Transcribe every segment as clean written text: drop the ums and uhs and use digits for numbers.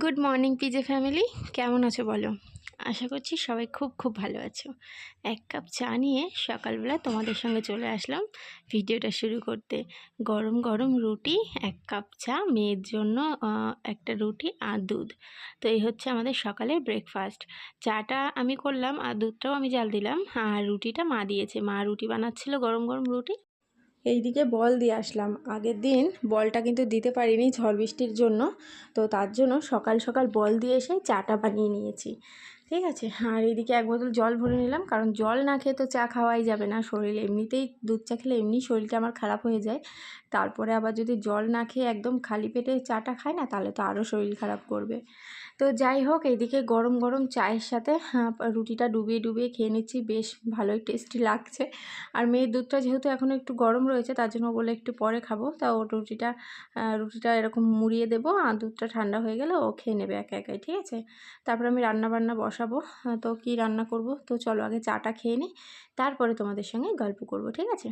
Good morning PJ family, কেমন আছো বলো? আশা করছি সবাই খুব খুব ভালো আছো। এক কাপ চা নিয়ে সকালবেলা তোমাদের সঙ্গে চলে আসলাম ভিডিওটা শুরু করতে। গরম গরম রুটি, এক কাপ চা, মেয়ের জন্য একটা রুটি আর দুধ। তো এই হচ্ছে আমাদের সকালের ব্রেকফাস্ট। চাটা আমি করলাম আর দুধটাও আমি জাল দিলাম, আর রুটিটা মা দিয়েছে। মা রুটি বানাচ্ছিল, গরম গরম রুটি। এইদিকে বল দিয়ে আসলাম। আগের দিন বলটা কিন্তু দিতে পারিনি ঝড় বৃষ্টির জন্য, তো তার জন্য সকাল সকাল বল দিয়ে এসে চাটা বানিয়ে নিয়েছি। ঠিক আছে, আর এইদিকে এক বোতল জল ভরে নিলাম, কারণ জল না খেয়ে তো চা খাওয়াই যাবে না। শরীর এমনিতেই দুধ চা খেলে এমনি শরীরটা আমার খারাপ হয়ে যায়, তারপরে আবার যদি জল না খেয়ে একদম খালি পেটে চাটা খায় না, তাহলে তো আরও শরীর খারাপ করবে। তো যাই হোক, এইদিকে গরম গরম চায়ের সাথে রুটিটা ডুবিয়ে ডুবিয়ে খেয়ে নিচ্ছি, বেশ ভালোই টেস্টি লাগছে। আর মেয়ের দুধটা যেহেতু এখনও একটু গরম রয়েছে, তার জন্য বলে একটু পরে খাবো। তা ও রুটিটা এরকম মুড়িয়ে দেবো, আর দুধটা ঠান্ডা হয়ে গেলে ও খেয়ে নেবে একা একাই। ঠিক আছে, তারপর আমি রান্না বান্না বসাবো। তো কি রান্না করব, তো চলো আগে চাটা খেয়ে নিই, তারপরে তোমাদের সঙ্গে গল্প করব। ঠিক আছে,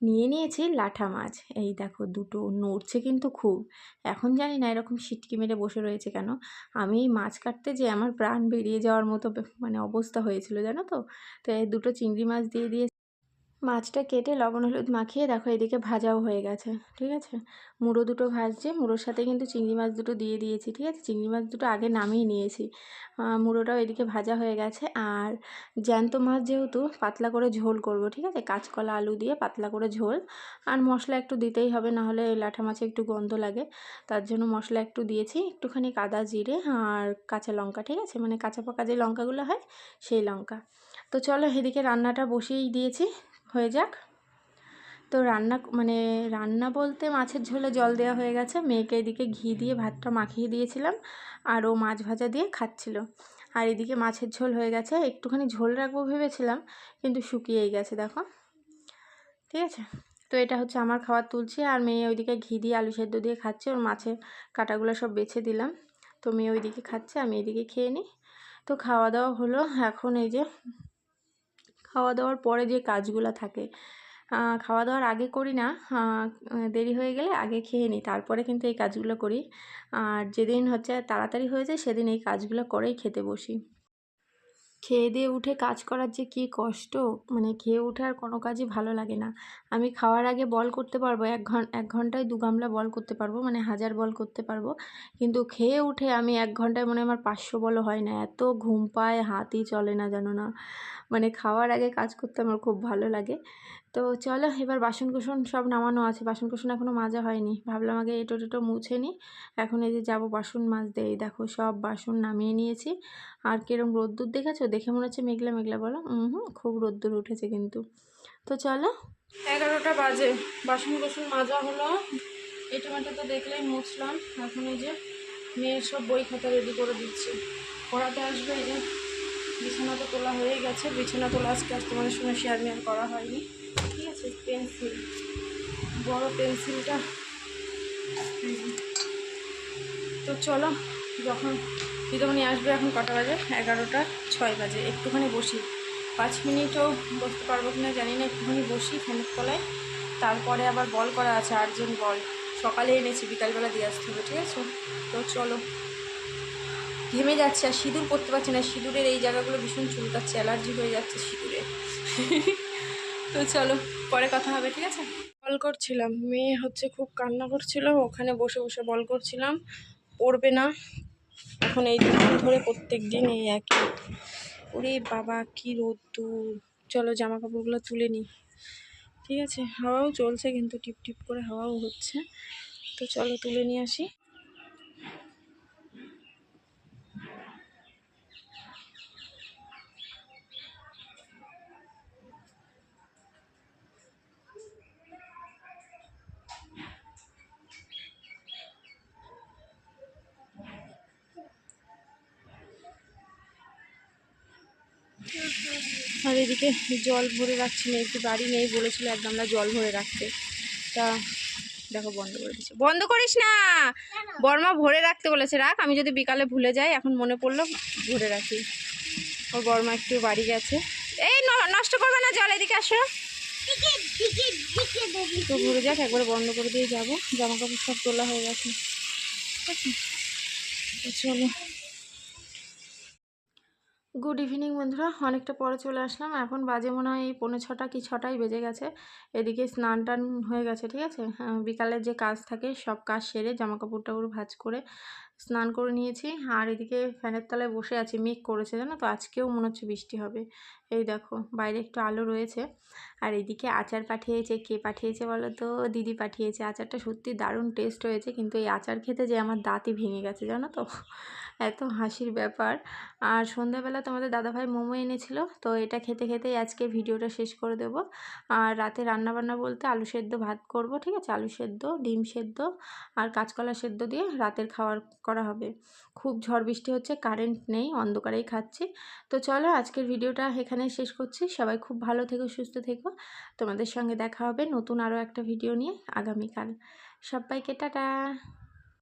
নিয়ে নিয়েছি লাঠা মাছ। এই দেখো, দুটো নড়ছে কিন্তু খুব। এখন জানি না এরকম সিটকি মেরে বসে রয়েছে কেন। আমি এই মাছ কাটতে যে আমার প্রাণ বেরিয়ে যাওয়ার মতো মানে অবস্থা হয়েছিল, জানো তো। তো এই দুটো চিংড়ি মাছ দিয়ে মাছটা কেটে লবণ হলুদ মাখিয়ে দেখো এদিকে ভাজাও হয়ে গেছে। ঠিক আছে, মুড়ো দুটো ভাজছে, মুড়োর সাথে কিন্তু চিংড়ি মাছ দুটো দিয়ে দিয়েছি। ঠিক আছে, চিংড়ি মাছ দুটো আগে নামিয়ে নিয়েছি। মুড়োটাও এদিকে ভাজা হয়ে গেছে। আর জ্যান্ত মাছ যেহেতু পাতলা করে ঝোল করব, ঠিক আছে, কাঁচকলা আলু দিয়ে পাতলা করে ঝোল। আর মশলা একটু দিতেই হবে, না হলে লাঠা মাছে একটু গন্ধ লাগে। তার জন্য মশলা একটু দিয়েছি, একটুখানি আদা জিরে আর কাঁচা লঙ্কা। ঠিক আছে, মানে কাঁচা পাকা যে লঙ্কাগুলো হয় সেই লঙ্কা। তো চলো, এদিকে রান্নাটা বসিয়েই দিয়েছি, হয়ে যাক। তো রান্না বলতে মাছের ঝোলে জল দেওয়া হয়ে গেছে। মেয়েকে এদিকে ঘি দিয়ে ভাতটা মাখিয়ে দিয়েছিলাম, আর ও মাছ ভাজা দিয়ে খাচ্ছিল। আর এদিকে মাছের ঝোল হয়ে গেছে। একটুখানি ঝোল রাখবো ভেবেছিলাম, কিন্তু শুকিয়েই গেছে দেখো। ঠিক আছে, তো এটা হচ্ছে আমার খাবার তুলছি, আর মেয়ে ওইদিকে ঘি দিয়ে আলু সেদ্ধ দিয়ে খাচ্ছে। ওর মাছের কাঁটাগুলো সব বেছে দিলাম। তো মেয়ে ওইদিকে খাচ্ছে, আমি এদিকে খেয়ে নিই। তো খাওয়া দাওয়া হলো। এখন এই যে খাওয়া দাওয়ার পরে যে কাজগুলো থাকে, খাওয়া দাওয়ার আগে করি না, দেরি হয়ে গেলে আগে খেয়ে নিই, তারপরে কিন্তু এই কাজগুলো করি। আর যেদিন হচ্ছে তাড়াতাড়ি হয়ে যায়, সেদিন এই কাজগুলো করেই খেতে বসি। খেয়ে দিয়ে উঠে কাজ করার যে কী কষ্ট, মানে খেয়ে উঠে আর কোনো কাজই ভালো লাগে না। আমি খাওয়ার আগে বল করতে পারবো, এক ঘন্টায় 2 গামলা বল করতে পারবো, মানে 1000 বল করতে পারবো। কিন্তু খেয়ে উঠে আমি 1 ঘন্টায় মনে হয় আমার 500 বলও হয় না, এত ঘুম পায়, হাতই চলে না, জানো না। মানে খাওয়ার আগে কাজ করতে আমার খুব ভালো লাগে। তো চলো, এবার বাসন কুসন সব নামানো আছে, বাসন কুসন এখনও মাজা হয়নি। ভাবলাম আগে এঁটো টেটো মুছে নিই। এখন এই যে যাবো বাসন মাজতে। এই দেখো সব বাসন নামিয়ে নিয়েছি। আর কিরম রোদ্দুর দেখেছো? দেখে মনে হচ্ছে মেঘলা মেঘলা, বলো? খুব রোদ্দুর উঠেছে কিন্তু। তো চলো, 11টা বাজে, বাসন কুসন মাজা হলো, এঁটো মেটো তো দেখলেই মুছলাম। এখন এই যে মেয়ের সব বই খাতা রেডি করে দিচ্ছি, পড়াতে আসবে। এই যে বিছানা তো তোলা হয়ে গেছে, বিছানা তোলা আজকে তোমাদের সঙ্গে শেয়ার করা হয়নি। ঠিক আছে, পেন্সিল, বড় পেন্সিলটা। তো চলো, যখন দিদিমণি আসবে, এখন কটা বাজে? 11:06 বাজে। একটুখানি বসি, 5 মিনিটও বসতে পারবো কিনা জানি না, একটুখানি বসি ফ্যানের তলায়। তারপরে আবার বল করা আছে, আর্জেন্ট বল, সকালে এনেছি, বিকালবেলা দিয়ে আসতে হবে। ঠিক আছে, তো চলো। ঘেমে যাচ্ছে, আর সিঁদুর পরতে পারছি না, সিঁদুরের এই জায়গাগুলো ভীষণ চুলকাচ্ছে, অ্যালার্জি হয়ে যাচ্ছে সিঁদুরে। তো চলো, পরে কথা হবে। ঠিক আছে, বল করছিলাম, মেয়ে হচ্ছে খুব কান্না করছিল, ওখানে বসে বসে বল করছিলাম, পড়বে না। এখন এই দুদিন ধরে প্রত্যেক দিন এই একই। ওরে বাবা, কি রোদ্দুর। চলো জামা কাপড়গুলো তুলে নিই। ঠিক আছে, হাওয়াও চলছে কিন্তু, টিপ টিপ করে হাওয়াও হচ্ছে। তো চলো তুলে নিয়ে আসি। আর এদিকে জল ভরে রাখছি, না একটু বাড়ি নেই, বলেছিল 1 গামলা জল ভরে রাখতে। তা দেখো বন্ধ করে দিচ্ছে। বন্ধ করিস না, বর্মা ভরে রাখতে বলেছে, রাখ। আমি যদি বিকালে ভুলে যাই, এখন মনে পড়লো ভরে রাখি। ওর বর্মা একটু বাড়ি গেছে। এই নষ্ট করবে না জল, এদিকে আসো। তো ভরে যাক, একবারে বন্ধ করে দিয়ে যাবো। জামা কাপড় সব তোলা হয়ে গেছে। ঠিক আছে, তো চলো, গুড ইভিনিং বন্ধুরা, অনেকটা পরে চলে আসলাম। এখন বাজে মনে হয় এই 5:45 কি 6টাই বেজে গেছে। এদিকে স্নান টান হয়ে গেছে, ঠিক আছে। বিকালের যে কাজ থাকে সব কাজ সেরে জামা কাপড় টাপড় ভাঁজ করে স্নান করে নিয়েছি। আর এদিকে ফ্যানের তলায় বসে আছি, মেঘ করেছে জানো তো, আজকেও মনে হচ্ছে বৃষ্টি হবে। এই দেখো বাইরে একটু আলো রয়েছে। আর এদিকে আচার পাঠিয়েছে, কে পাঠিয়েছে বলো তো? দিদি পাঠিয়েছে। আচারটা সত্যি দারুণ টেস্ট হয়েছে, কিন্তু এই আচার খেতে যে আমার দাঁতই ভেঙে গেছে জানো তো, এত হাসির ব্যাপার। আর সন্ধ্যাবেলা তোমাদের দাদাভাই মোমো এনেছিল, তো এটা খেতে খেতেই আজকে ভিডিওটা শেষ করে দেব। আর রাতে রান্নাবান্না বলতে আলু সেদ্ধ ভাত করব, ঠিক আছে। আলু সেদ্ধ, ডিম সেদ্ধ আর কাঁচকলা সেদ্ধ দিয়ে রাতের খাবার করা হবে। খুব ঝড় বৃষ্টি হচ্ছে, কারেন্ট নেই, অন্ধকারেই খাচ্ছি। তো চলো আজকের ভিডিওটা এখানেই শেষ করছি। সবাই খুব ভালো থেকো, সুস্থ থেকো। তোমাদের সঙ্গে দেখা হবে নতুন আরও একটা ভিডিও নিয়ে আগামীকাল। সবাইকে টাটা।